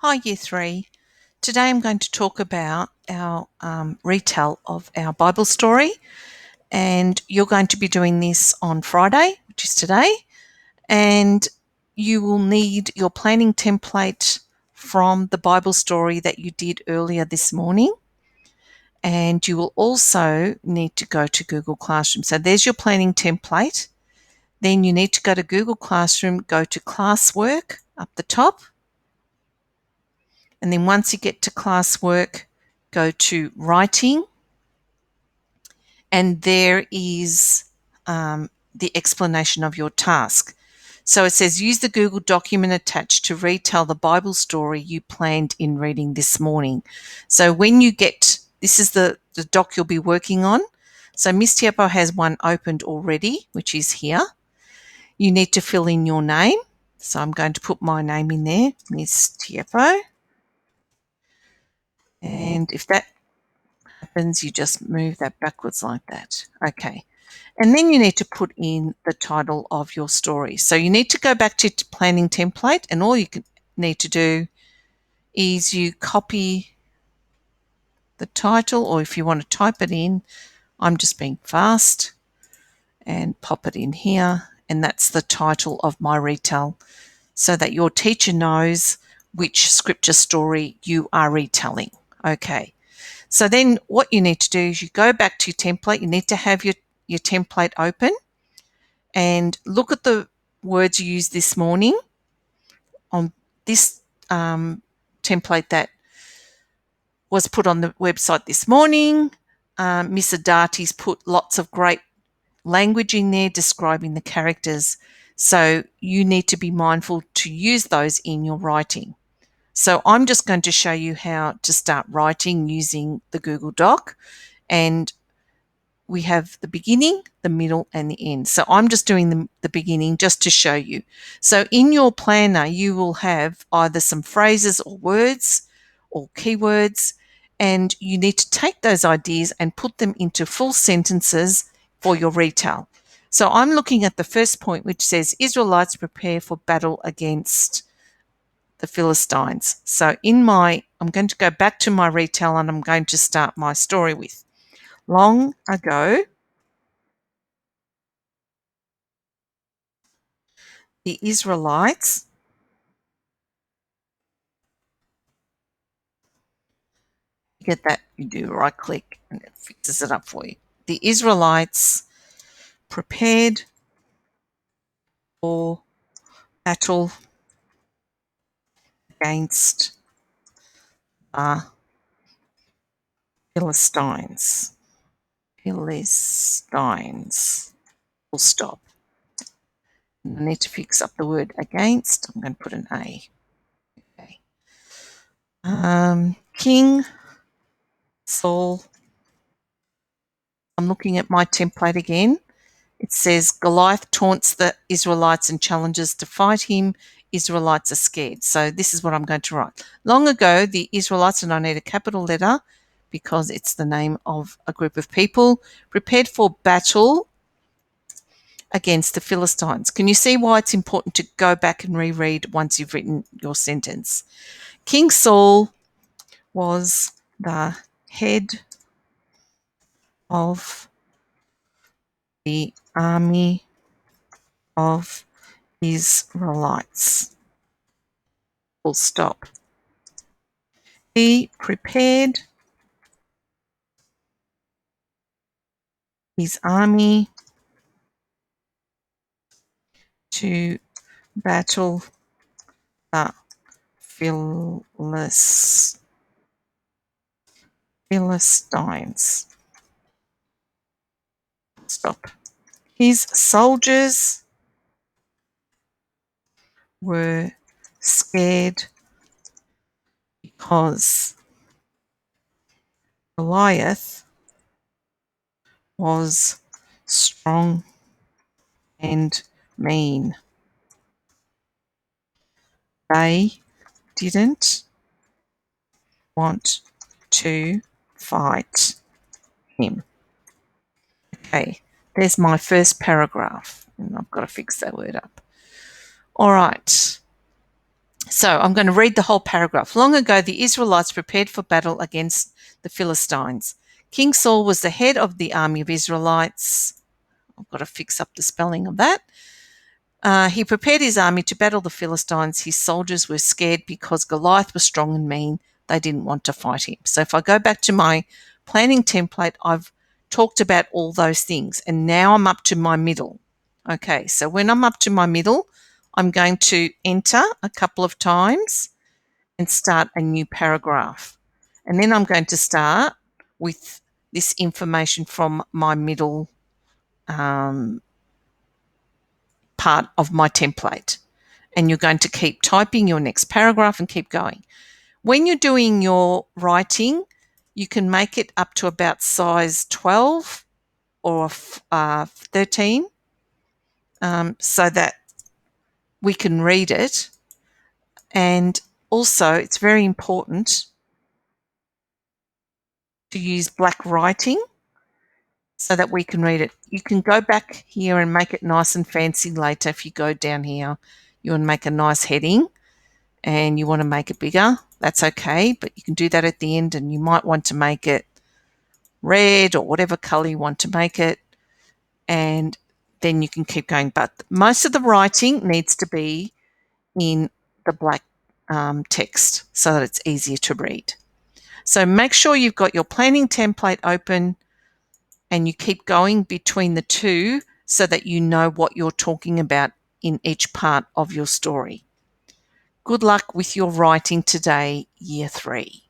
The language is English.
Hi, Year 3. Today I'm going to talk about our retell of our Bible story, and you're going to be doing this on Friday, which is today, and you will need your planning template from the Bible story that you did earlier this morning, and you will also need to go to Google Classroom. So there's your planning template. Then you need to go to Google Classroom, go to classwork up the top. And then once you get to classwork, go to writing, and there is the explanation of your task. So it says, use the Google document attached to retell the Bible story you planned in reading this morning. So when you get, this is the doc you'll be working on. So Miss Tiepo has one opened already, which is here. You need to fill in your name. So I'm going to put my name in there, Miss Tiepo. And if that happens, you just move that backwards like that. Okay. And then you need to put in the title of your story. So you need to go back to planning template, and all you need to do is you copy the title, or if you want to type it in, I'm just being fast, and pop it in here. And that's the title of my retell, so that your teacher knows which scripture story you are retelling. Okay. So then what you need to do is you go back to your template. You need to have your template open and look at the words you used this morning on this template that was put on the website this morning. Miss Adati's put lots of great language in there describing the characters. So you need to be mindful to use those in your writing. So I'm just going to show you how to start writing using the Google Doc, and we have the beginning, the middle, and the end. So I'm just doing the beginning just to show you. So in your planner, you will have either some phrases or words or keywords, and you need to take those ideas and put them into full sentences for your retell. So I'm looking at the first point, which says Israelites prepare for battle against the Philistines. So I'm going to go back to my retell, and I'm going to start my story with, long ago, the Israelites, you get that, you do right click and it fixes it up for you. The Israelites prepared for battle against the Philistines. Philistines. Full stop. I need to fix up the word against. I'm going to put an A. Okay. King Saul. I'm looking at my template again. It says Goliath taunts the Israelites and challenges to fight him. Israelites are scared. So this is what I'm going to write. Long ago, the Israelites, and I need a capital letter because it's the name of a group of people, prepared for battle against the Philistines. Can you see why it's important to go back and reread once you've written your sentence? King Saul was the head of the army of Israelites. Full stop. He prepared his army to battle the Philistines. Stop. His soldiers were scared because Goliath was strong and mean. They didn't want to fight him. Okay, there's my first paragraph, and I've got to fix that word up. All right. So I'm going to read the whole paragraph. Long ago, the Israelites prepared for battle against the Philistines. King Saul was the head of the army of Israelites. I've got to fix up the spelling of that. He prepared his army to battle the Philistines. His soldiers were scared because Goliath was strong and mean. They didn't want to fight him. So if I go back to my planning template, I've talked about all those things. And now I'm up to my middle. Okay, so when I'm up to my middle, I'm going to enter a couple of times and start a new paragraph. And then I'm going to start with this information from my middle part of my template. And you're going to keep typing your next paragraph and keep going. When you're doing your writing, you can make it up to about size 12 or 13 so that we can read it. And also, it's very important to use black writing so that we can read it. You can go back here and make it nice and fancy later. If you go down here, you want to make a nice heading and you want to make it bigger, that's okay, but you can do that at the end, and you might want to make it red or whatever color you want to make it, and then you can keep going. But most of the writing needs to be in the black text so that it's easier to read. So make sure you've got your planning template open and you keep going between the two so that you know what you're talking about in each part of your story. Good luck with your writing today, Year 3.